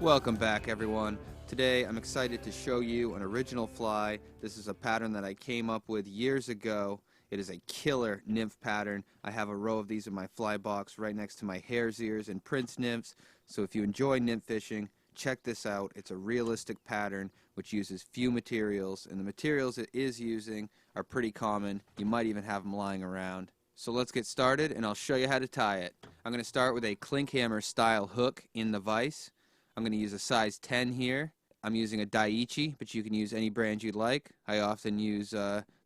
Welcome back, everyone. Today I'm excited to show you an original fly. This is a pattern that I came up with years ago. It is a killer nymph pattern. I have a row of these in my fly box right next to my hare's ears and prince nymphs. So if you enjoy nymph fishing, check this out. It's a realistic pattern which uses few materials, and the materials it is using are pretty common. You might even have them lying around. So let's get started, and I'll show you how to tie it. I'm going to start with a clinkhammer style hook in the vise. I'm going to use a size 10 here. I'm using a Daiichi, but you can use any brand you'd like. I often use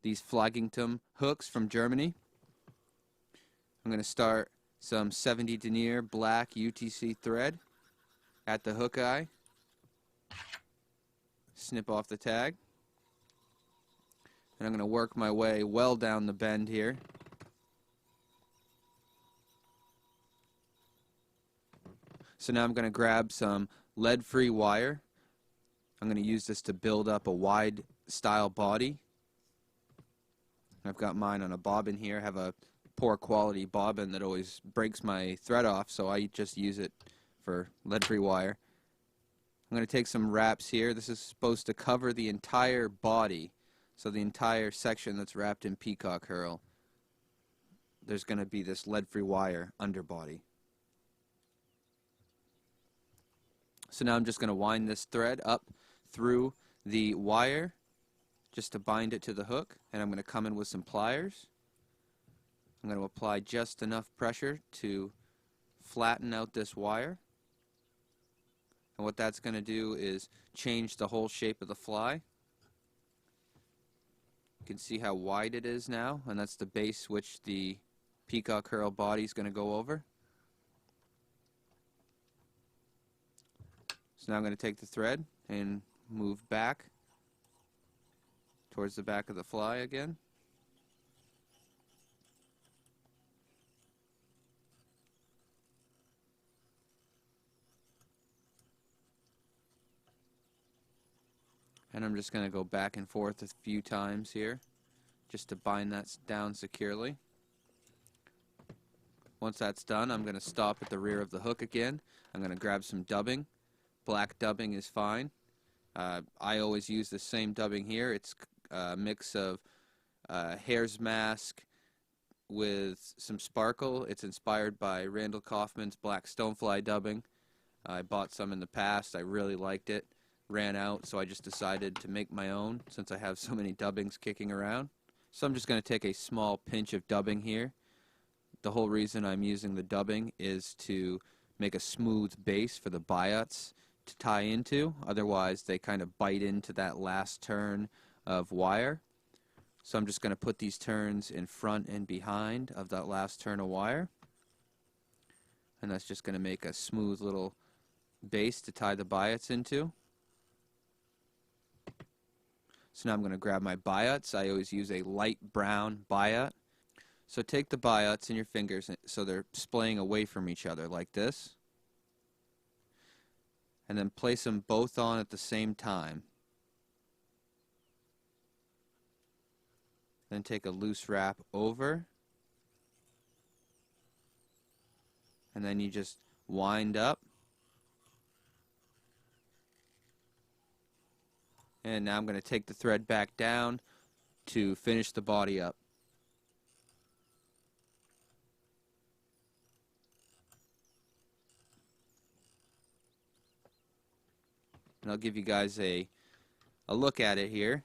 these Flaggington hooks from Germany. I'm going to start some 70 denier black UTC thread at the hook eye. Snip off the tag. And I'm going to work my way well down the bend here. So now I'm going to grab some lead-free wire. I'm going to use this to build up a wide style body. I've got mine on a bobbin here. I have a poor quality bobbin that always breaks my thread off, so I just use it for lead-free wire. I'm going to take some wraps here. This is supposed to cover the entire body, so the entire section that's wrapped in peacock herl. There's going to be this lead-free wire underbody. So now I'm just going to wind this thread up through the wire just to bind it to the hook, and I'm going to come in with some pliers. I'm going to apply just enough pressure to flatten out this wire, and what that's going to do is change the whole shape of the fly. You can see how wide it is now, and that's the base which the peacock herl body is going to go over. So now I'm going to take the thread and move back towards the back of the fly again. And I'm just going to go back and forth a few times here just to bind that down securely. Once that's done, I'm going to stop at the rear of the hook again. I'm going to grab some dubbing. Black dubbing is fine. I always use the same dubbing here. It's a mix of hare's mask with some sparkle. It's inspired by Randall Kaufman's black stonefly dubbing. I bought some in the past. I really liked it. Ran out, so I just decided to make my own since I have so many dubbings kicking around. So I'm just going to take a small pinch of dubbing here. The whole reason I'm using the dubbing is to make a smooth base for the biots to tie into. Otherwise they kind of bite into that last turn of wire. So I'm just going to put these turns in front and behind of that last turn of wire, and that's just going to make a smooth little base to tie the biots into. So now I'm going to grab my biots. I always use a light brown biot. So take the biots in your fingers so they're splaying away from each other like this, and then place them both on at the same time. Then take a loose wrap over, and then you just wind up. And now I'm going to take the thread back down to finish the body up. And I'll give you guys a look at it here.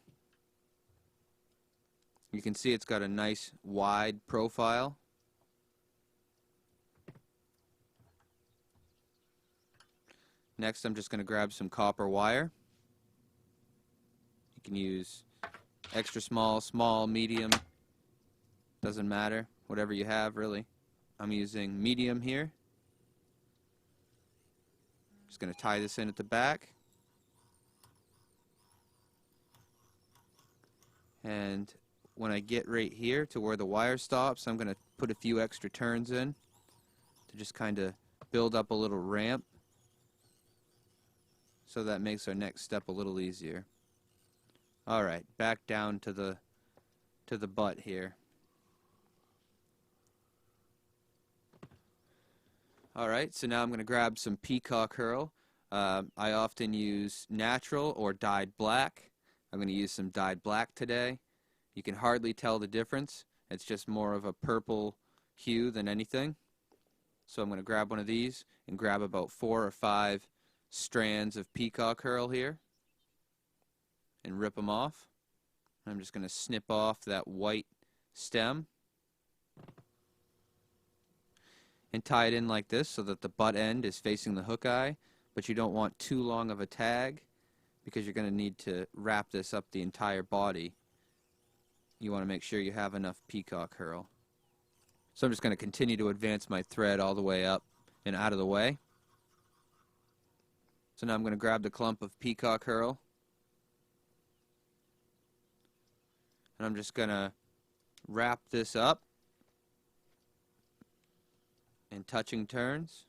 You can see it's got a nice wide profile. Next I'm just going to grab some copper wire. You can use extra small, small, medium, doesn't matter, whatever you have really. I'm using medium here. Just going to tie this in at the back. And when I get right here to where the wire stops, I'm going to put a few extra turns in to just kind of build up a little ramp, so that makes our next step a little easier. Alright, back down to the butt here. Alright, so now I'm going to grab some peacock herl. I often use natural or dyed black. I'm going to use some dyed black today. You can hardly tell the difference. It's just more of a purple hue than anything. So I'm going to grab one of these and grab about 4 or 5 strands of peacock herl here and rip them off. I'm just going to snip off that white stem and tie it in like this so that the butt end is facing the hook eye, but you don't want too long of a tag because you're going to need to wrap this up the entire body. You want to make sure you have enough peacock herl. So I'm just going to continue to advance my thread all the way up and out of the way. So now I'm going to grab the clump of peacock herl, and I'm just going to wrap this up in touching turns.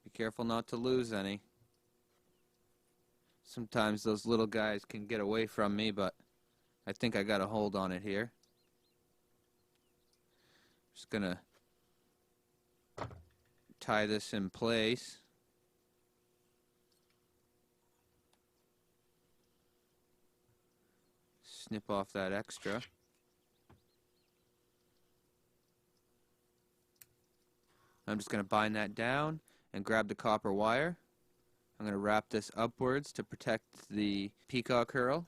Be careful not to lose any. Sometimes those little guys can get away from me, but I think I got a hold on it here. Just gonna tie this in place. Snip off that extra. I'm just going to bind that down and grab the copper wire. I'm going to wrap this upwards to protect the peacock herl.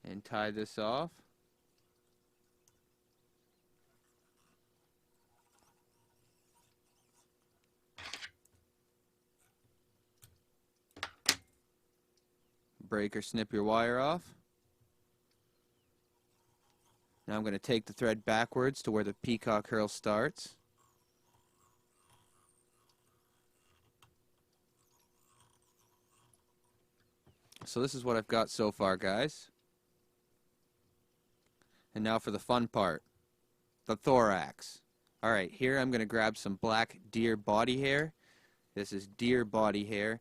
And tie this off. Break or snip your wire off. Now I'm going to take the thread backwards to where the peacock herl starts. So this is what I've got so far, guys. And now for the fun part, the thorax. Alright, here I'm going to grab some black deer body hair. This is deer body hair.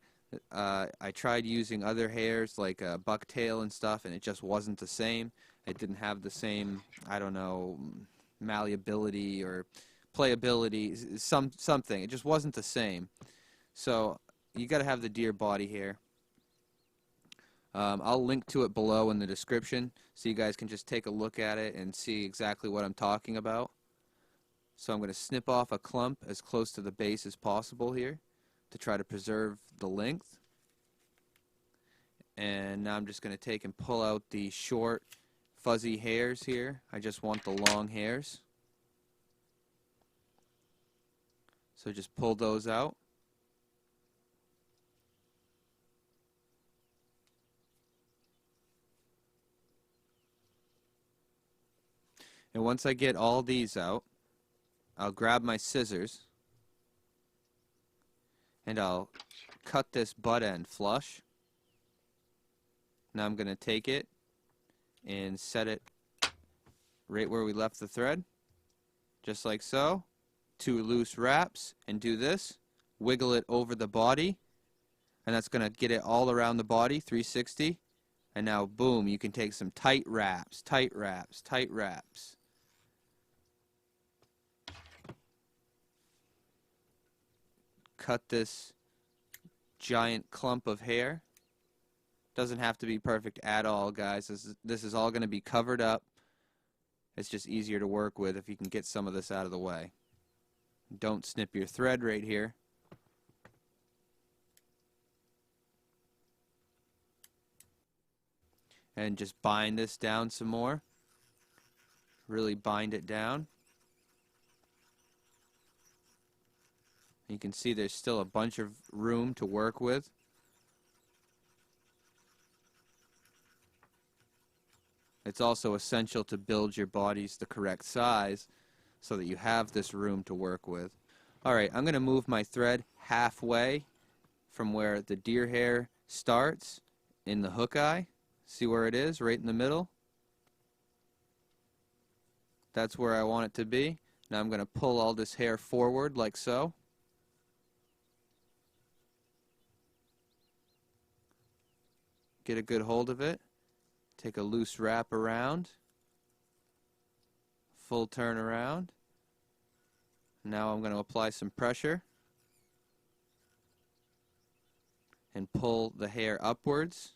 I tried using other hairs like bucktail and stuff, and it just wasn't the same. It didn't have the same, I don't know, malleability or playability, something. It just wasn't the same. So you got to have the deer body hair. I'll link to it below in the description so you guys can just take a look at it and see exactly what I'm talking about. So I'm going to snip off a clump as close to the base as possible here to try to preserve the length. And now I'm just going to take and pull out the short fuzzy hairs here. I just want the long hairs. So just pull those out. And once I get all these out, I'll grab my scissors and I'll cut this butt end flush. Now I'm going to take it and set it right where we left the thread, just like so. 2 loose wraps, and do this. Wiggle it over the body, and that's going to get it all around the body, 360. And now, boom, you can take some tight wraps, tight wraps, tight wraps. Cut this giant clump of hair. Doesn't have to be perfect at all, guys. This is all going to be covered up. It's just easier to work with if you can get some of this out of the way. Don't snip your thread right here. And just bind this down some more. Really bind it down. You can see there's still a bunch of room to work with. It's also essential to build your bodies the correct size so that you have this room to work with. Alright, I'm going to move my thread halfway from where the deer hair starts in the hook eye. See where it is? Right in the middle. That's where I want it to be. Now I'm going to pull all this hair forward like so. Get a good hold of it. Take a loose wrap around. Full turn around. Now I'm going to apply some pressure and pull the hair upwards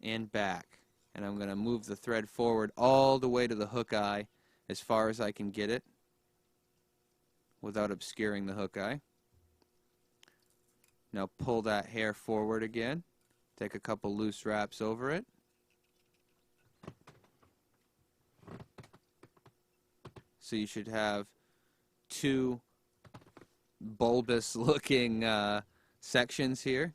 and back. And I'm going to move the thread forward all the way to the hook eye as far as I can get it without obscuring the hook eye. Now pull that hair forward again. Take a couple loose wraps over it. So you should have two bulbous looking sections here.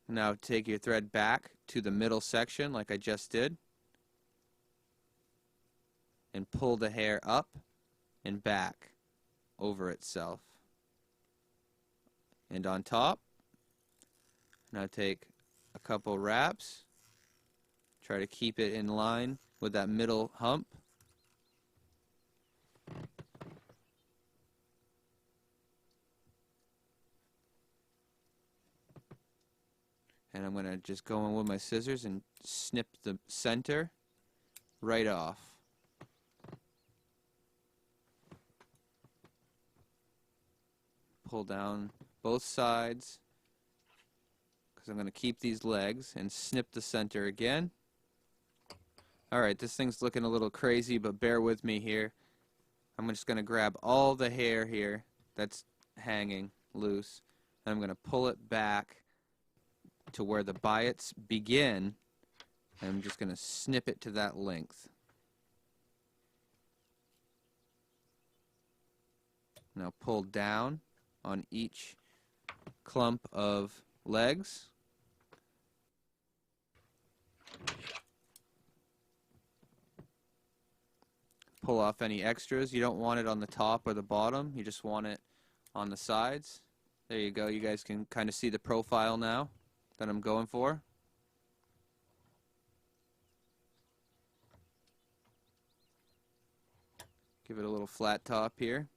Now take your thread back to the middle section like I just did and pull the hair up and back over itself. And on top, now take a couple wraps. Try to keep it in line with that middle hump. And I'm going to just go in with my scissors and snip the center right off. Pull down both sides because I'm going to keep these legs and snip the center again. Alright, this thing's looking a little crazy, but bear with me here. I'm just going to grab all the hair here that's hanging loose and I'm going to pull it back to where the biots begin, and I'm just going to snip it to that length. Now pull down on each clump of legs. Pull off any extras. You don't want it on the top or the bottom, you just want it on the sides. There you go, you guys can kind of see the profile now that I'm going for. Give it a little flat top here.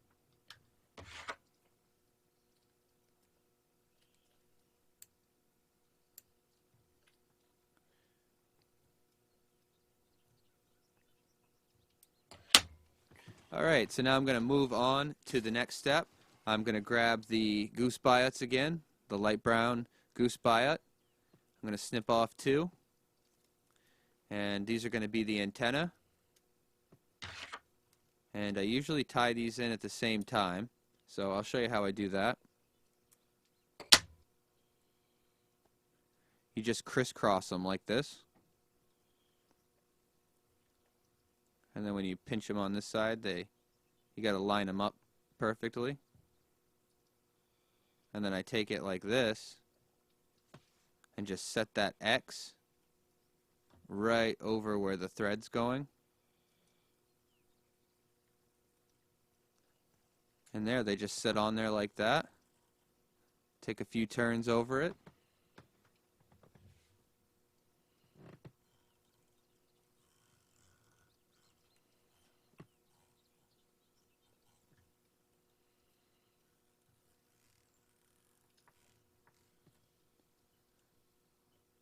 Alright, so now I'm going to move on to the next step. I'm going to grab the goose biots again, the light brown goose biot. I'm going to snip off two, and these are going to be the antenna, and I usually tie these in at the same time, so I'll show you how I do that. You just crisscross them like this, and then when you pinch them on this side, you got to line them up perfectly, and then I take it like this and just set that X right over where the thread's going. And there, they just sit on there like that. Take a few turns over it.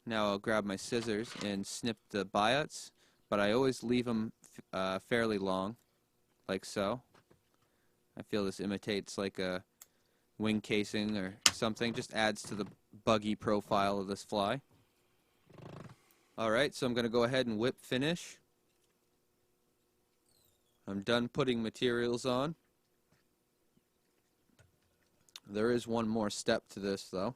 Now I'll grab my scissors and snip the biots, but I always leave them fairly long, like so. I feel this imitates like a wing casing or something, just adds to the buggy profile of this fly. Alright, so I'm going to go ahead and whip finish. I'm done putting materials on. There is one more step to this though.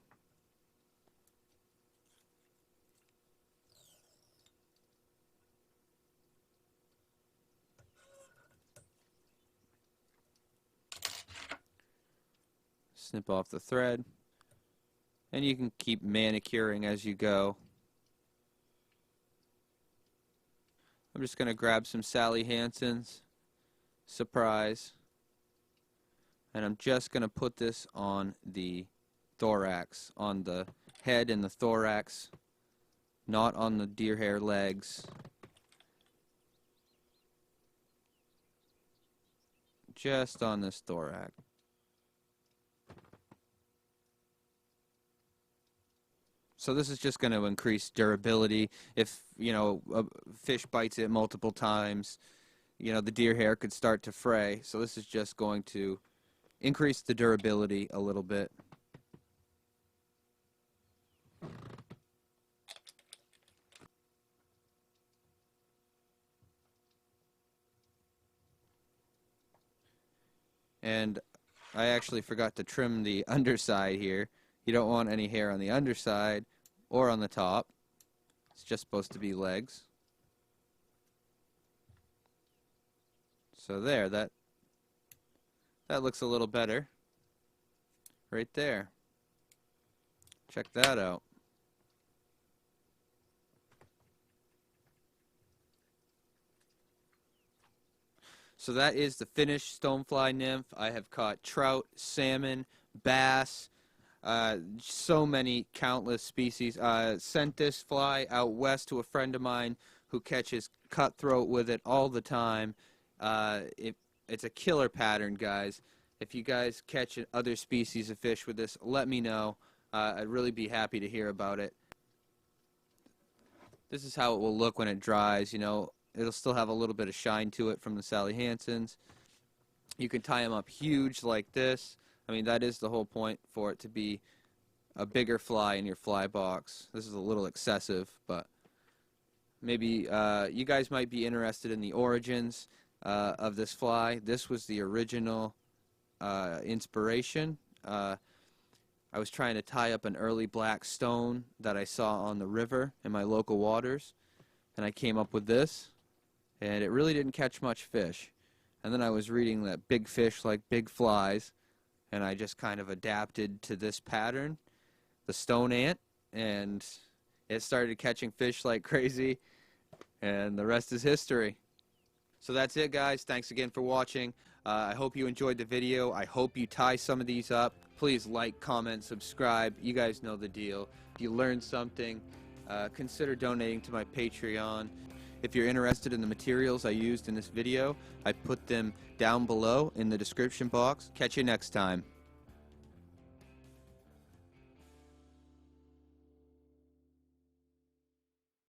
Snip off the thread, and you can keep manicuring as you go. I'm just going to grab some Sally Hansen's Surprise and I'm just going to put this on the thorax, on the head and the thorax, not on the deer hair legs. Just on this thorax. So this is just going to increase durability. If, you know, a fish bites it multiple times, you know, the deer hair could start to fray. So this is just going to increase the durability a little bit. And I actually forgot to trim the underside here. You don't want any hair on the underside or on the top. It's just supposed to be legs. So there, that looks a little better. Right there. Check that out. So that is the finished stonefly nymph. I have caught trout, salmon, bass, so many countless species. Sent this fly out west to a friend of mine who catches cutthroat with it all the time. It's a killer pattern, guys. If you guys catch other species of fish with this, let me know. I'd really be happy to hear about it. This is how it will look when it dries. You know, it'll still have a little bit of shine to it from the Sally Hansons. You can tie them up huge like this. I mean, that is the whole point, for it to be a bigger fly in your fly box. This is a little excessive, but maybe you guys might be interested in the origins of this fly. This was the original inspiration. I was trying to tie up an early black stone that I saw on the river in my local waters, and I came up with this, and it really didn't catch much fish. And then I was reading that big fish like big flies, and I just kind of adapted to this pattern, the Stoneant, and it started catching fish like crazy, and the rest is history. So that's it, guys. Thanks again for watching. I hope you enjoyed the video. I hope you tie some of these up. Please like, comment, subscribe. You guys know the deal. If you learned something, consider donating to my Patreon. If you're interested in the materials I used in this video, I put them down below in the description box. Catch you next time.